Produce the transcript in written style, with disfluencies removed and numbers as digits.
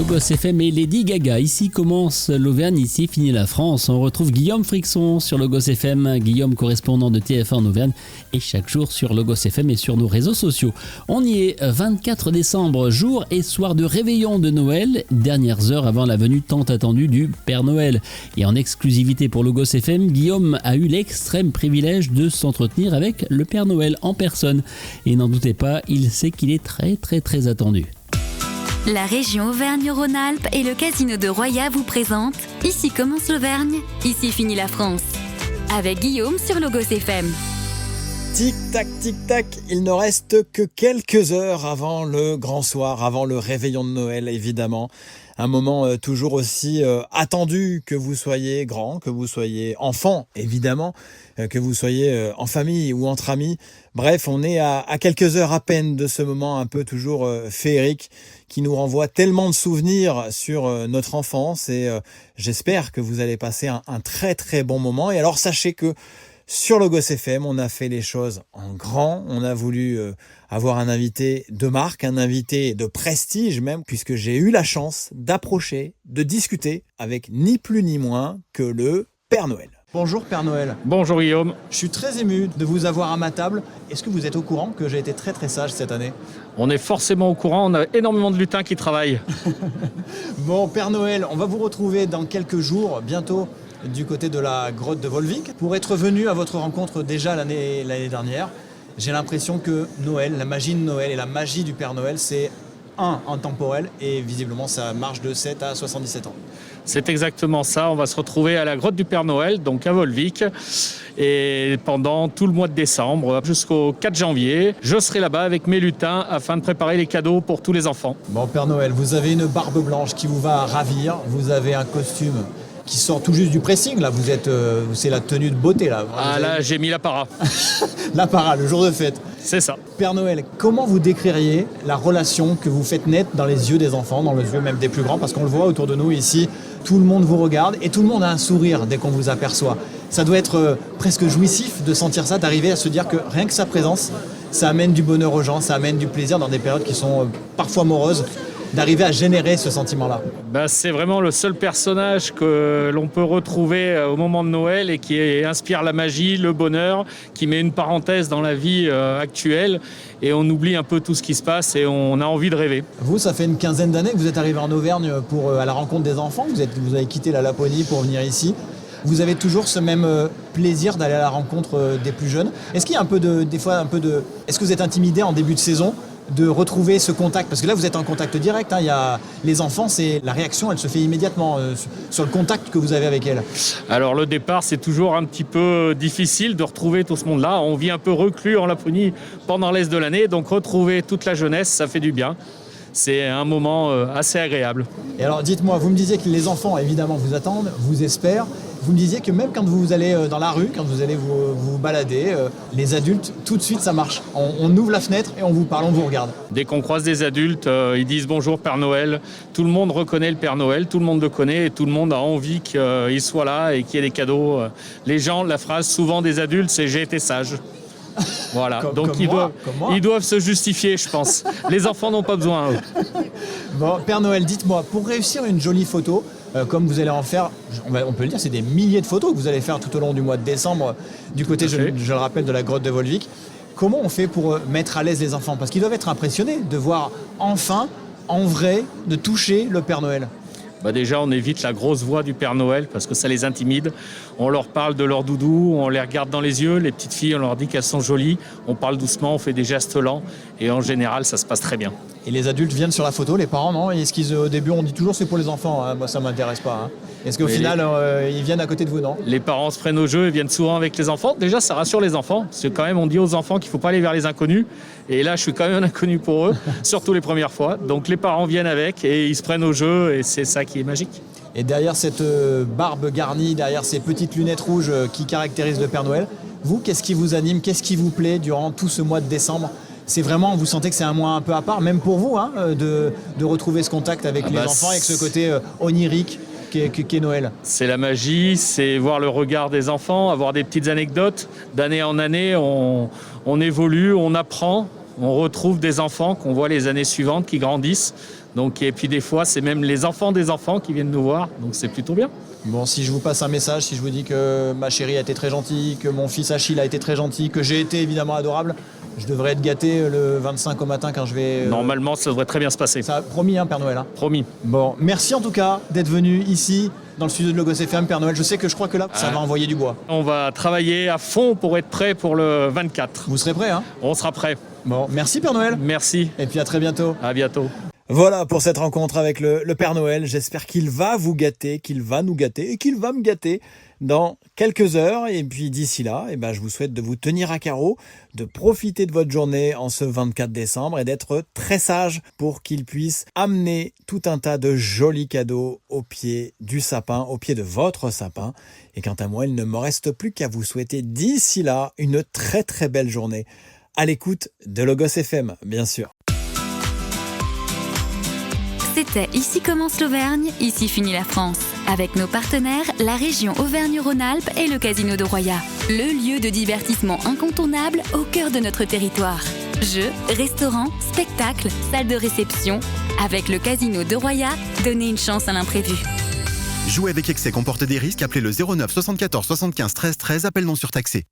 Logos FM et Lady Gaga. Ici commence l'Auvergne, ici finit la France. On retrouve Guillaume Frixon sur Logos FM. Guillaume, correspondant de TF1 en Auvergne, et chaque jour sur Logos FM et sur nos réseaux sociaux. On y est, 24 décembre, jour et soir de réveillon de Noël, dernières heures avant la venue tant attendue du Père Noël. Et en exclusivité pour Logos FM, Guillaume a eu l'extrême privilège de s'entretenir avec le Père Noël en personne. Et n'en doutez pas, il sait qu'il est très attendu. La région Auvergne-Rhône-Alpes et le casino de Roya vous présentent Ici commence l'Auvergne, ici finit la France. Avec Guillaume sur Logos FM. Tic-tac, tic-tac, il ne reste que quelques heures avant le grand soir, avant le réveillon de Noël évidemment. Un moment toujours aussi attendu, que vous soyez grand, que vous soyez enfant évidemment, que vous soyez en famille ou entre amis. Bref, on est à quelques heures à peine de ce moment un peu toujours féerique qui nous renvoie tellement de souvenirs sur notre enfance et j'espère que vous allez passer un très bon moment. Et alors sachez que sur Logos FM, on a fait les choses en grand. On a voulu avoir un invité de marque, un invité de prestige même, puisque j'ai eu la chance d'approcher, de discuter avec ni plus ni moins que le Père Noël. Bonjour Père Noël. Bonjour Guillaume. Je suis très ému de vous avoir à ma table. Est-ce que vous êtes au courant que j'ai été très sage cette année ? On est forcément au courant, on a énormément de lutins qui travaillent. Bon Père Noël, on va vous retrouver dans quelques jours, bientôt, du côté de la grotte de Volvic. Pour être venu à votre rencontre déjà l'année dernière, j'ai l'impression que Noël, la magie de Noël et la magie du Père Noël, c'est intemporel et visiblement ça marche de 7 à 77 ans. C'est exactement ça, on va se retrouver à la grotte du Père Noël, donc à Volvic, et pendant tout le mois de décembre jusqu'au 4 janvier, je serai là-bas avec mes lutins afin de préparer les cadeaux pour tous les enfants. Bon Père Noël, vous avez une barbe blanche qui vous va ravir, vous avez un costume qui sort tout juste du pressing, là, c'est la tenue de beauté, là. Là, j'ai mis l'apparat. L'apparat, le jour de fête. C'est ça. Père Noël, comment vous décririez la relation que vous faites naître dans les yeux des enfants, dans les yeux même des plus grands, parce qu'on le voit autour de nous ici, tout le monde vous regarde et tout le monde a un sourire dès qu'on vous aperçoit. Ça doit être presque jouissif de sentir ça, d'arriver à se dire que rien que sa présence, ça amène du bonheur aux gens, ça amène du plaisir dans des périodes qui sont parfois moroses, d'arriver à générer ce sentiment-là. C'est vraiment le seul personnage que l'on peut retrouver au moment de Noël et qui inspire la magie, le bonheur, qui met une parenthèse dans la vie actuelle et on oublie un peu tout ce qui se passe et on a envie de rêver. Vous, ça fait une quinzaine d'années que vous êtes arrivé en Auvergne à la rencontre des enfants, vous avez quitté la Laponie pour venir ici. Vous avez toujours ce même plaisir d'aller à la rencontre des plus jeunes. Est-ce qu'il y a est-ce que vous êtes intimidé en début de saison de retrouver ce contact, parce que là vous êtes en contact direct, Il y a les enfants, la réaction elle se fait immédiatement sur le contact que vous avez avec elles. Alors le départ c'est toujours un petit peu difficile de retrouver tout ce monde-là, on vit un peu reclus en Laponie pendant l'est de l'année, donc retrouver toute la jeunesse ça fait du bien. C'est un moment assez agréable. Et alors dites-moi, vous me disiez que les enfants évidemment vous attendent, vous espèrent. Vous me disiez que même quand vous allez dans la rue, quand vous allez vous balader, les adultes, tout de suite ça marche. On ouvre la fenêtre et on vous parle, on vous regarde. Dès qu'on croise des adultes, ils disent bonjour Père Noël. Tout le monde reconnaît le Père Noël, tout le monde le connaît et tout le monde a envie qu'il soit là et qu'il y ait des cadeaux. Les gens, la phrase souvent des adultes, c'est j'ai été sage. Voilà, donc ils doivent se justifier, je pense. Les enfants n'ont pas besoin. Bon, Père Noël, dites-moi, pour réussir une jolie photo, comme vous allez en faire, on peut le dire, c'est des milliers de photos que vous allez faire tout au long du mois de décembre, du côté, je le rappelle, de la grotte de Volvic. Comment on fait pour mettre à l'aise les enfants ? Parce qu'ils doivent être impressionnés de voir enfin, en vrai, de toucher le Père Noël. Déjà, on évite la grosse voix du Père Noël parce que ça les intimide. On leur parle de leur doudou, on les regarde dans les yeux. Les petites filles, on leur dit qu'elles sont jolies. On parle doucement, on fait des gestes lents. Et en général, ça se passe très bien. Et les adultes viennent sur la photo, les parents, non ? Est-ce qu'au début, on dit toujours c'est pour les enfants, Moi, ça ne m'intéresse pas. Est-ce qu'au final, ils viennent à côté de vous, non ? Les parents se prennent au jeu et viennent souvent avec les enfants. Déjà, ça rassure les enfants. Parce que quand même, on dit aux enfants qu'il ne faut pas aller vers les inconnus. Et là, je suis quand même un inconnu pour eux, surtout les premières fois. Donc les parents viennent avec et ils se prennent au jeu et c'est ça qui est magique. Et derrière cette barbe garnie, derrière ces petites lunettes rouges qui caractérisent le Père Noël, vous, qu'est-ce qui vous anime, qu'est-ce qui vous plaît durant tout ce mois de décembre ? C'est vraiment, vous sentez que c'est un mois un peu à part, même pour vous, de retrouver ce contact avec les enfants, avec ce côté onirique qu'est Noël. C'est la magie, c'est voir le regard des enfants, avoir des petites anecdotes. D'année en année, on évolue, on apprend, on retrouve des enfants qu'on voit les années suivantes qui grandissent. Donc, et puis des fois, c'est même les enfants des enfants qui viennent nous voir. Donc c'est plutôt bien. Bon, si je vous passe un message, si je vous dis que ma chérie a été très gentille, que mon fils Achille a été très gentil, que j'ai été évidemment adorable, je devrais être gâté le 25 au matin quand je vais... Normalement, ça devrait très bien se passer. Ça, promis, hein, Père Noël. Hein. Promis. Bon, merci en tout cas d'être venu ici, dans le studio de Logos FM, Père Noël. Je crois que là, ça va envoyer du bois. On va travailler à fond pour être prêt pour le 24. Vous serez prêt, hein? On sera prêt. Bon, merci Père Noël. Merci. Et puis à très bientôt. À bientôt. Voilà pour cette rencontre avec le Père Noël. J'espère qu'il va vous gâter, qu'il va nous gâter et qu'il va me gâter dans quelques heures. Et puis d'ici là, je vous souhaite de vous tenir à carreau, de profiter de votre journée en ce 24 décembre et d'être très sage pour qu'il puisse amener tout un tas de jolis cadeaux au pied du sapin, au pied de votre sapin. Et quant à moi, il ne me reste plus qu'à vous souhaiter d'ici là une très très belle journée à l'écoute de Logos FM, bien sûr. C'était Ici commence l'Auvergne, ici finit la France. Avec nos partenaires, la région Auvergne-Rhône-Alpes et le Casino de Roya. Le lieu de divertissement incontournable au cœur de notre territoire. Jeux, restaurants, spectacles, salles de réception. Avec le Casino de Roya, donnez une chance à l'imprévu. Jouer avec excès comporte des risques. Appelez le 09 74 75 13 13, appel non surtaxé.